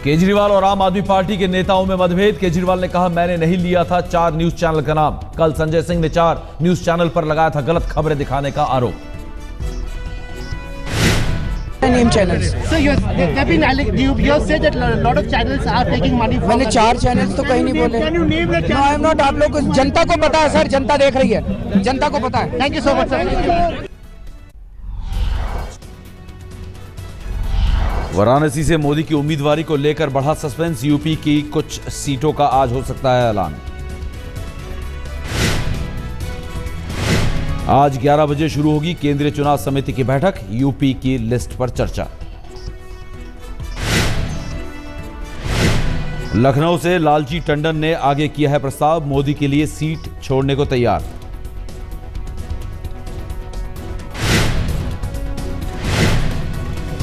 केजरीवाल और आम आदमी पार्टी के नेताओं में मतभेद। केजरीवाल ने कहा, मैंने नहीं लिया था 4 न्यूज चैनल का नाम। कल संजय सिंह ने 4 न्यूज चैनल पर लगाया था गलत खबरें दिखाने का आरोप। Name channels. So you have said that a lot of channels are taking money from. मैंने 4 चैनल तो कहीं नहीं बोले। Can you name the No, channel? I am not। आप लोग को जनता को पता है सर, जनता देख रही है, जनता को पता है। Thank you so much, sir. Varanasi से मोदी की उम्मीदवारी को लेकर बढ़ा सस्पेंस। यूपी की कुछ सीटों का आज हो सकता है ऐलान। आज 11 बजे शुरू होगी केंद्रीय चुनाव समिति की बैठक। यूपी की लिस्ट पर चर्चा। लखनऊ से लालजी टंडन ने आगे किया है प्रस्ताव, मोदी के लिए सीट छोड़ने को तैयार।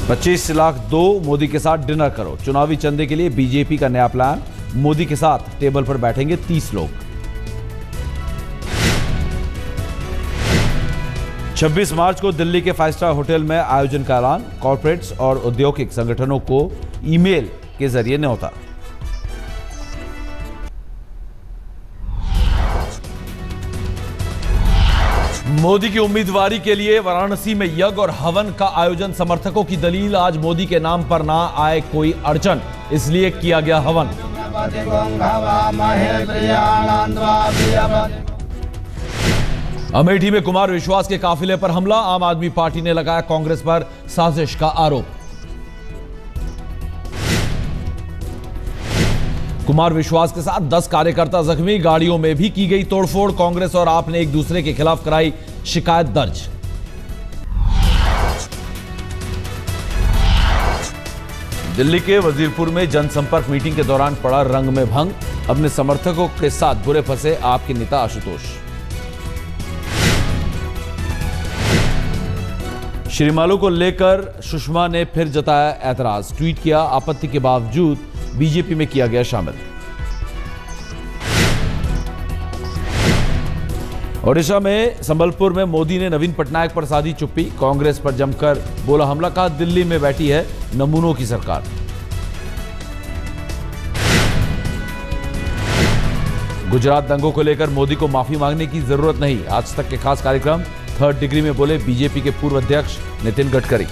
$25 लाख दो, मोदी के साथ डिनर करो। चुनावी चंदे के लिए बीजेपी का नया प्लान। मोदी के साथ टेबल पर बैठेंगे 30 लोग। 26 मार्च को दिल्ली के 5 स्टार होटल में आयोजन का ऐलान। कॉर्पोरेट्स और औद्योगिक संगठनों को ईमेल के जरिए न्योता। मोदी की उम्मीदवारी के लिए वाराणसी में यज्ञ और हवन का आयोजन। समर्थकों की दलील, आज मोदी के नाम पर ना आए कोई अड़चन, इसलिए किया गया हवन। अमेठी में कुमार विश्वास के काफिले पर हमला। आम आदमी पार्टी ने लगाया कांग्रेस पर साजिश का आरोप। कुमार विश्वास के साथ 10 कार्यकर्ता जख्मी। गाड़ियों में भी की गई तोड़फोड़। कांग्रेस और आप ने एक दूसरे के खिलाफ कराई शिकायत दर्ज। दिल्ली के वजीरपुर में जनसंपर्क मीटिंग के दौरान पड़ा रंग में भंग। अपने समर्थकों के साथ बुरे फंसे आप के नेता आशुतोष। श्रीमालू को लेकर सुषमा ने फिर जताया ऐतराज। ट्वीट किया, आपत्ति के बावजूद बीजेपी में किया गया शामिल। ओडिशा में संबलपुर में मोदी ने नवीन पटनायक पर साधी चुप्पी। कांग्रेस पर जमकर बोला हमला। कहा, दिल्ली में बैठी है नमूनों की सरकार। गुजरात दंगों को लेकर मोदी को माफी मांगने की जरूरत नहीं। आज तक के खास कार्यक्रम। 3rd डिग्री में बोले बीजेपी के पूर्व अध्यक्ष नितिन गडकरी।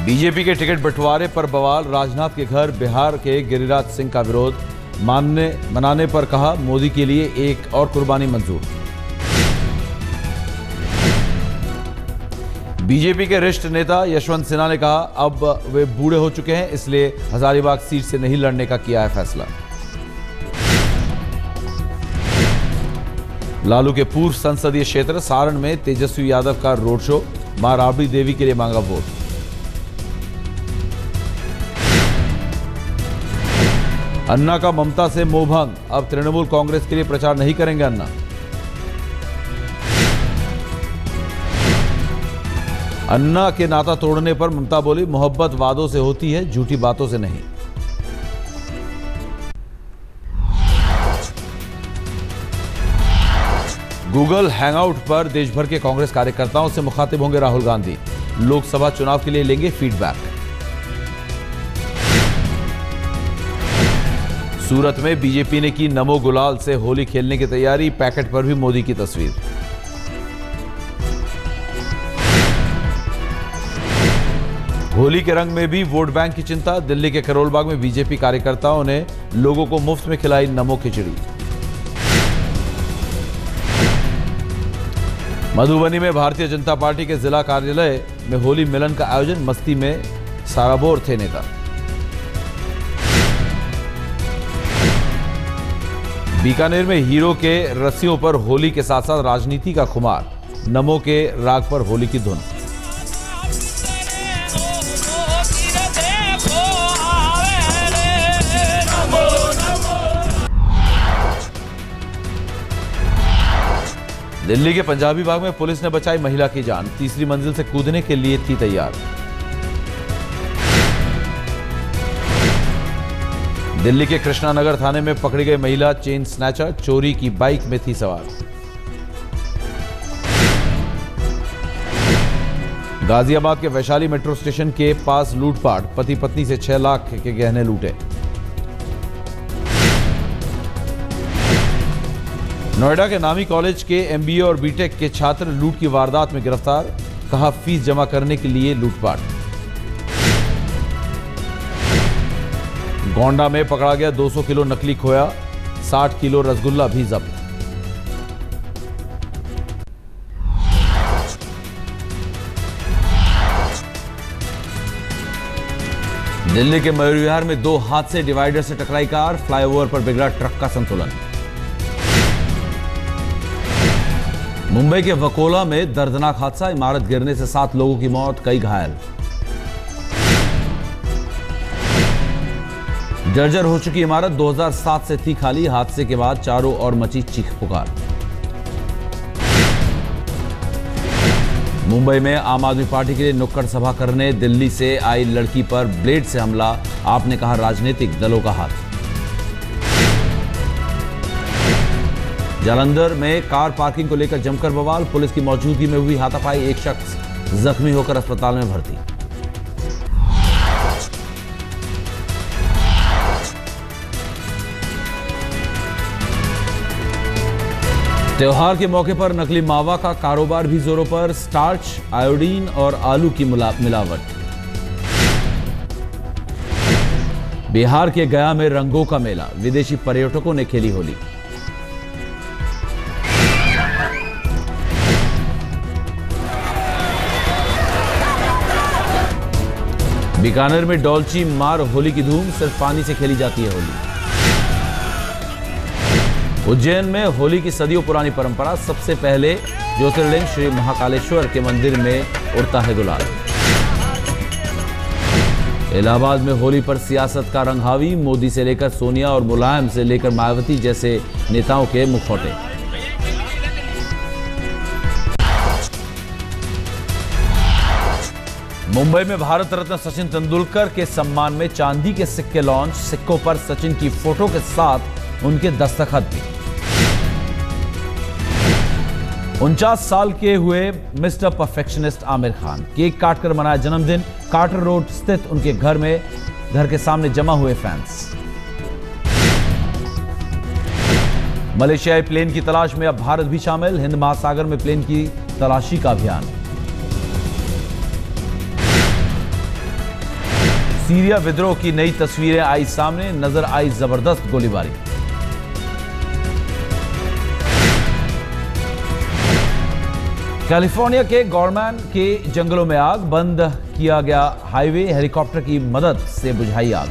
बीजेपी के टिकट बंटवारे पर बवाल। राजनाथ के घर बिहार के गिरिराज सिंह का विरोध मनाने पर कहा, मोदी के लिए एक और कुर्बानी मंजूर। बीजेपी के वरिष्ठ नेता यशवंत सिन्हा ने कहा, अब वे बूढ़े हो चुके हैं, इसलिए हजारीबाग सीट से नहीं लड़ने का किया है फैसला। लालू के पूर्व संसदीय क्षेत्र सारण में तेजस्वी यादव का रोड शो। मां राबड़ी देवी के लिए मांगा वोट। अन्ना का ममता से मोहभंग। अब तृणमूल कांग्रेस के लिए प्रचार नहीं करेंगे अन्ना। अन्ना के नाता तोड़ने पर ममता बोली, मोहब्बत वादों से होती है, झूठी बातों से नहीं। गूगल हैंगआउट पर देश भर के कांग्रेस कार्यकर्ताओं से मुखातिब होंगे राहुल गांधी। लोकसभा चुनाव के लिए लेंगे फीडबैक। सूरत में बीजेपी ने की नमो गुलाल से होली खेलने की तैयारी। पैकेट पर भी मोदी की तस्वीर। होली के रंग में भी वोट बैंक की चिंता। दिल्ली के करोलबाग में बीजेपी कार्यकर्ताओं ने लोगों को मुफ्त में खिलाई नमो खिचड़ी। मधुबनी में भारतीय जनता पार्टी के जिला कार्यालय में होली मिलन का आयोजन। मस्ती में साराबोर थे नेता। बीकानेर में हीरो के रस्सियों पर होली के साथ साथ राजनीति का खुमार। नमो के राग पर होली की धुन। दिल्ली के पंजाबी बाग में पुलिस ने बचाई महिला की जान। तीसरी मंजिल से कूदने के लिए थी तैयार। दिल्ली के कृष्णानगर थाने में पकड़ी गई महिला चेन स्नैचर। चोरी की बाइक में थी सवार। गाजियाबाद के वैशाली मेट्रो स्टेशन के पास लूटपाट, पति पत्नी से 6 लाख के गहने लूटे। नोएडा के नामी कॉलेज के एमबीए और बीटेक के छात्र लूट की वारदात में गिरफ्तार, कहा फीस जमा करने के लिए लूटपाट। गोंडा में पकड़ा गया 200 किलो नकली खोया, 60 किलो रसगुल्ला भी जब्त। दिल्ली के मयूर विहार में 2 हादसे, डिवाइडर से टकराई कार, फ्लाईओवर पर बिगड़ा ट्रक का संतुलन। मुंबई के वकोला में दर्दनाक हादसा, इमारत गिरने से 7 लोगों की मौत, कई घायल। जर्जर हो चुकी इमारत 2007 से थी खाली, हादसे के बाद चारों ओर मची चीख पुकार। मुंबई में आम आदमी पार्टी के लिए नुक्कड़ सभा करने दिल्ली से आई लड़की पर ब्लेड से हमला, आपने कहा राजनीतिक दलों का हाथ। जालंधर में कार पार्किंग को लेकर जमकर बवाल, पुलिस की मौजूदगी में हुई हाथापाई, एक शख्स जख्मी होकर अस्पताल में भर्ती। त्योहार के मौके पर नकली मावा का कारोबार भी जोरों पर, स्टार्च, आयोडीन और आलू की मिलावट। बिहार के गया में रंगों का मेला, विदेशी पर्यटकों ने खेली होली। बीकानेर में डोलची मार होली की धूम, सिर्फ पानी से खेली जाती है होली। उज्जैन में होली की सदियों पुरानी परंपरा, सबसे पहले ज्योतिर्लिंग श्री महाकालेश्वर के मंदिर में उड़ता है गुलाल। इलाहाबाद में होली पर सियासत का रंग हावी, मोदी से लेकर सोनिया और मुलायम से लेकर मायावती जैसे नेताओं के मुखौटे। मुंबई में भारत रत्न सचिन तेंदुलकर के सम्मान में चांदी के सिक्के लॉन्च, सिक्कों पर सचिन की फोटो के साथ उनके दस्तखत भी। 49 साल के हुए mister perfectionist Aamir Khan, cake काटकर मनाया जन्मदिन, कार्टर रोड स्थित उनके घर के सामने जमा हुए फैंस। मलेशियाई प्लेन की तलाश में अब भारत भी शामिल, हिंद महासागर में प्लेन की तलाशी का अभियान। सीरिया विद्रोह की नई तस्वीरें आई सामने, नजर आई जबरदस्त गोलीबारी। कैलिफोर्निया के गॉरमैन के जंगलों में आग, बंद किया गया हाईवे, हेलीकॉप्टर की मदद से बुझाई आग।